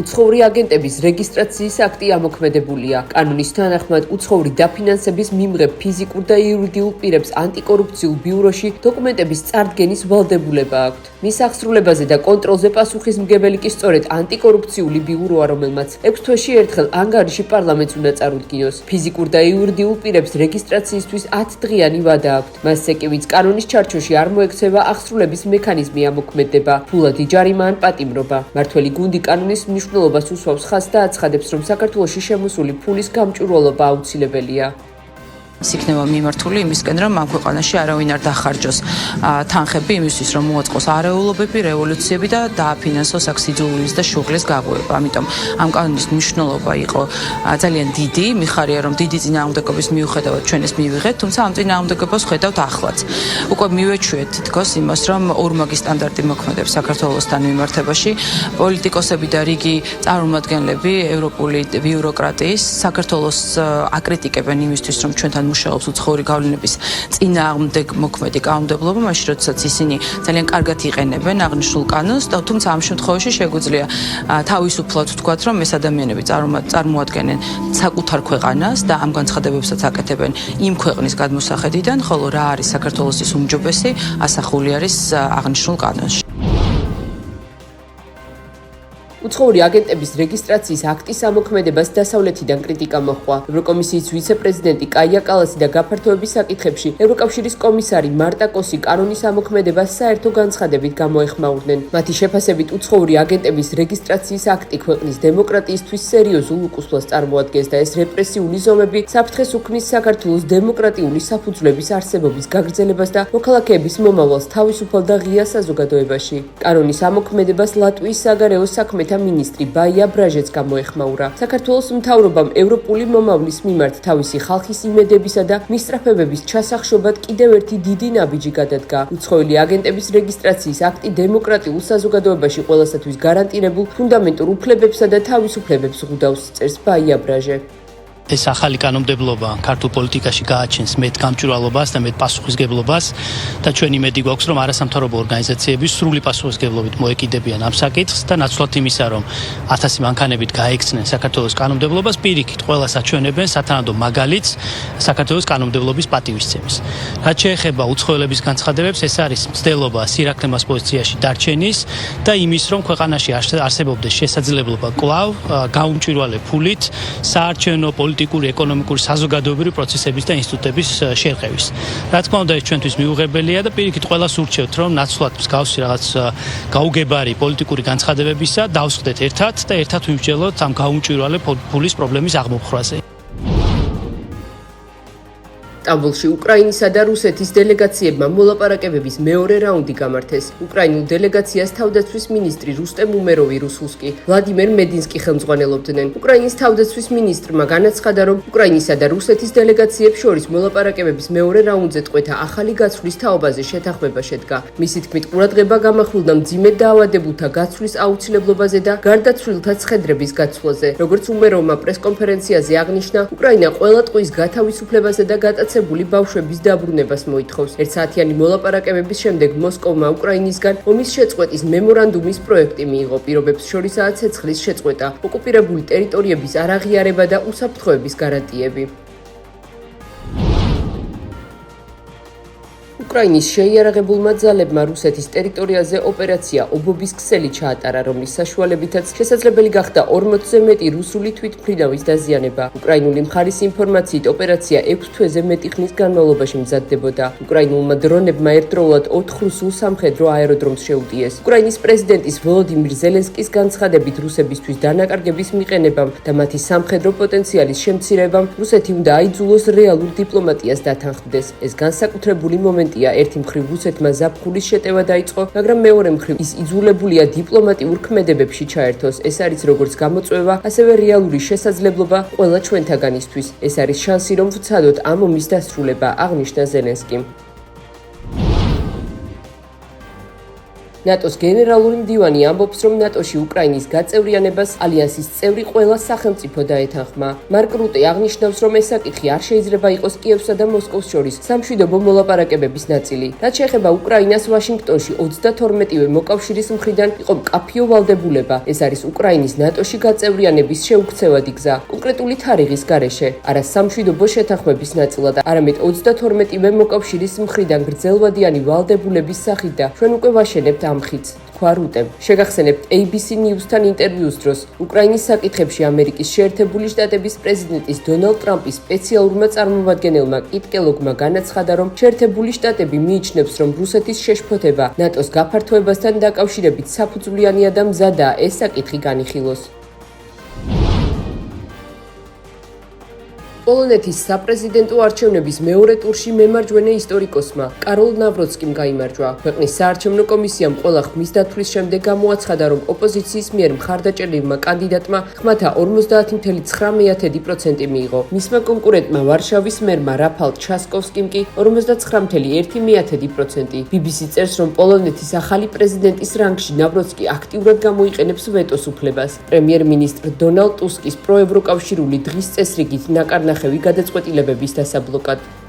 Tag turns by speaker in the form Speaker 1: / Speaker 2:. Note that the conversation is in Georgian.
Speaker 1: უცხოური აგენტების რეგისტრაციის აქტი ამოქმედებულია. კანონის თანახმად უცხოური დაფინანსების მიმღებ ფიზიკურ და იურიდიულ პირებს ანტიკორუფციულ ბიუროში დოკუმენტების წარდგენის ვალდებულება აქვთ. მის აღსრულებაზე და კონტროლზე პასუხისმგებელი კი სწორედ ანტიკორუფციული ბიუროა, რომელმაც 6 თვეში ერთხელ ანგარიში პარლამენტს უნდა წარუდგინოს. ფიზიკურ და იურიდიულ პირებს რეგისტრაციისთვის 10 დღიანი ვადა აქვთ. მასზე კი ვინც კანონის ჩარჩოში არ მოექცევა, აღსრულების მექანიზმი ამოქმედება, ფულადი ჯარიმა ან პატიმრობა. მართველი გუნდი კანონის მნიშვნელობას უსვამს ხაზს და აცხადებს, რომ საქართველოში შემოსული ფულის გამჭვირვალობა აუცილებელია.
Speaker 2: იქნება მიმართული იმისკენ, რომ ამ ქვეყანაში არავინ არ დახარჯოს თანხები იმისთვის, რომ მოაწყოს არეულობები, რევოლუციები და დააფინანსოს აქ სიძულვილის და შუღლის გაღვივება. ამიტომ ამ კანონის მნიშვნელობა იყო ძალიან დიდი. მიხარია, რომ დიდი წინააღმდეგობის მიუხედავად ჩვენ ეს მივიღეთ, თუმცა ამ წინააღმდეგობას ხედავთ ახლაც. უკვე მივეჩვიეთ თითქოს იმას, რომ ორმაგი სტანდარტი მოქმედებს საქართველოსთან მიმართებაში. პოლიტიკოსები და რიგი წარმომადგენლები ევროპული ბიუროკრატიის საქართველოს აკრიტიკებენ იმისთვის, რომ ჩვენთან მუშაობს უცხოური გავლენების წინააღმდეგ მოქმედი კანონმდებლობა, მაშინ როდესაც ისინი ძალიან კარგად იყენებენ აღნიშნულ კანონს, თუმცა ამ შემთხვევაში შეგვიძლია თავისუფლად ვთქვათ, რომ ეს ადამიანები წარმოადგენენ საკუთარ ქვეყანას და ამ განცხადებებსაც აკეთებენ იმ ქვეყნის გადმოსახედიდან, ხოლო რა არის საქართველოს უმჯობესი, ასახული არის აღნიშნულ კანონში.
Speaker 1: უცხოური აგენტების რეგისტრაციის აქტის ამოქმედებას დასავლეთიდან კრიტიკა მოჰყვა. ევროკომისიის ვიცე-პრეზიდენტი კაია კალასი და გაფართოების საკითხებში ევროკავშირის კომისარი მარტა კოსი კანონის ამოქმედებას საერთო განცხადებით გამოეხმაურნენ. მათი შეფასებით უცხოური აგენტების რეგისტრაციის აქტი ქვეყნის დემოკრატიისთვის სერიოზულ უკუსლას წარმოადგენს და ეს რეპრესიული ზომები საფრთხეს უქმნის საქართველოს დემოკრატიული საფუძვლების არსებობის გაგრძელებას და მოქალაქეების მომავალს თავისუფალ და ღია საზოგადოებაში. კანონის ამოქმედებას ლატვიის საგარეო საქმეთა მინისტრი ბაია ბრაჟეც გამოეხმაურა. საქართველოს მთავრობამ ევროპული მომავლის მიმართ თავისი ხალხის იმედებისა და მისწრაფებების ჩასახშობად კიდევ ერთი დიდი ნაბიჯი გადადგა. უცხოელი აგენტების რეგისტრაციის აქტი დემოკრატიულ საზოგადოებაში ყველასათვის გარანტირებულ ფუნდამენტურ უფლებებსა და თავისუფლებებს ღვდავს, წერს ბაია ბრაჟე.
Speaker 3: ეს ახალი კანონმდებლობა ქართულ პოლიტიკაში გააჩენს მეტ გამჭვირვალობას და მეტ პასუხისმგებლობას და ჩვენი იმედი გვაქვს, რომ არასამთავრობო ორგანიზაციები სრული პასუხისმგებლობით მოეკიდებიან ამ საკითხს და ნაცვლად იმისა, რომ 1000 მანქანებით გაექცნენ საქართველოს კანონმდებლობას, პირიქით ყველას აჩვენებენ სათანადო მაგალითს საქართველოს კანონმდებლობის პატივისცემის. რაც შეეხება უცხოელების განცხადებებს, ეს არის მცდელობა სირაქლემას პოზიციაში დარჩენის და იმის, რომ ქვეყანაში არსებობდეს შესაძლებლობა კვლავ გაუმჭვირვალე ფულით საარჩევნო პოლიტიკური, ეკონომიკური, საზოგადოებრივი პროცესების და ინსტიტუტების შერყევის. რა თქმა უნდა, ეს ჩვენთვის მიუღებელია და პირიქით ყველას ურჩევთ, რომ ნაცვლად მსგავსი რაღაც გაუგებარი პოლიტიკური განცხადებებისა დავსხდეთ ერთად და ერთად ვიმსჯელოთ ამ გაუმჭვირვალე ფულის პრობლემის აღმოფხვაზე.
Speaker 1: სტამბოლში უკრაინისა და რუსეთის დელეგაციებმა მოლაპარაკებების მეორე რაუნდი გამართეს. უკრაინულ დელეგაციას თავდაცვის მინისტრი რუსტემ უმეროვი რუსულსკი, ვლადიმერ მედინსკი ხელმძღვანელობდნენ. უკრაინის თავდაცვის მინისტრმა განაცხადა, რომ უკრაინისა და რუსეთის დელეგაციებს შორის მოლაპარაკებების მეორე რაუნდზე წყვეთა ახალი გაცვლის თაობაზე შეთანხმება შედგა. მისი თქმით, ყურადღება გამახვილდა მძიმედ დაავადებულთა გაცვლის აუცილებლობაზე და გარდაცვლილთა ცხედრების გაცვლაზე. როგორც უმეროვმა პრესკონფერენციაზე აღნიშნა, უკრაინა ყველა ტყუის გათავისუფლებაზე და გატაცებული ბავშვების დაბრუნებას მოითხოვს. ერთსაათიანი მოლაპარაკებების შემდეგ მოსკოვმა უკრაინისგან ომის შეწყვეტის მემორანდუმის პროექტი მიიღო. პირობებს შორისაა ცეცხლის შეწყვეტა, ოკუპირებული ტერიტორიების არაღიარება და უსაფრთხოების გარანტიები. უკრაინის შეიარაღებულმა ძალებმა რუსეთის ტერიტორიაზე ოპერაცია ობობის ქსელი ჩაატარა, რომლის საშუალებითაც შესაძლებელი გახდა 40-ზე მეტი რუსული თვითმფრინავის დაზიანება. უკრაინული მხარის ინფორმაციით ოპერაცია 6 თვეზე მეტი ხნის განმავლობაში მზადდებოდა. უკრაინულმა დრონებმა ერთდროულად 4 რუსულ სამხედრო აეროდრომს შეუტიეს. უკრაინის პრეზიდენტის ვოლოდიმირ ზელენსკის განცხადებით რუსებისთვის დანაკარგების მიყენებამ და მათი სამხედრო პოტენციალის შემცირებამ რუსეთი უნდა აიძულოს რეალურ დიპლომატიას დათანხმდეს. ეს განსაკუთრებული მომენტია. ერთი მხრივ რუსეთმა ზაფხულის შეტევა დაიწყო, მაგრამ მეორე მხრივ ის იძულებულია დიპლომატიურ ქმედებებში ჩაერთოს. ეს არის როგორც გამოწვევა, ასევე რეალური შესაძლებლობა ყველა ჩვენთაგანისთვის. ეს არის შანსი, რომ ვცადოთ ამ ომის დასრულება, აღნიშნა ზელენსკიმ. ნატოს გენერალური მდივანი ამბობს, რომ ნატოში უკრაინის გაწევრიანებას ალიანსის წევრი ყველა სახელმწიფო დაეთანხმა. მარკ რუტე აღნიშნავს, რომ ეს საკითხი არ შეიძლება იყოს კიევსა და მოსკოვს შორის სამშვიდობო მოლაპარაკებების ნაწილი. რაც შეეხება უკრაინას, ვაშინგტონში 32-ვე მოკავშირის მხრიდან იყო მკაფიო ვალდებულება. ეს არის უკრაინის ნატოში გაწევრიანების შეუქცევადი გზა, კონკრეტული თარიღის გარეშე, არა სამშვიდობო შეთანხმების ნაწილად, არამედ 32-ვე მოკავშირის მხრიდან გრძელვადიანი ვალდებულების სახით და ჩვენ უკვე ვაშენებთ ამ ხიდს. რუტემ. შეგახსენებთ ABC News-თან ინტერვიუს დროს უკრაინის საკითხებში ამერიკის შეერთებული შტატების პრეზიდენტის დონალდ ტრამპის სპეციალურმა წარმომადგენელმა კიტ კელოგმა განაცხადა, რომ შეერთებული შტატები მიიჩნევს, რომ რუსეთის შეშფოთება ნატოს გაფართოებასთან დაკავშირებით საფუძვლიანია და მზადაა ეს საკითხი განიხილოს. პოლონეთის საპრეზიდენტო არჩევნების მეორე ტურში მემარჯვენე ისტორიკოსმა კაროლ ნავროცკიმ გაიმარჯვა. ქვეყნის საარჩევნო კომისიამ ყველა ხმის დათვლის შემდეგ გამოაცხადა, რომ ოპოზიციის მიერ მხარდაჭერილმა კანდიდატმა ხმათა 50.9% მიიღო. მისმა კონკურენტმა ვარშავის მერმა რაფალ ჩასკოვსკიმ კი 49.1%. BBC წერს, რომ პოლონეთის ახალი პრეზიდენტის რანგში ნავროცკი აქტიურად გამოიყენებს ვეტოს უფლებას. პრემიერ-მინისტრ დონალდ ტუსკის პროევროკავშირული დღის წესრიგით ნახევი გადაწყვეტილებების დასაბლოკად.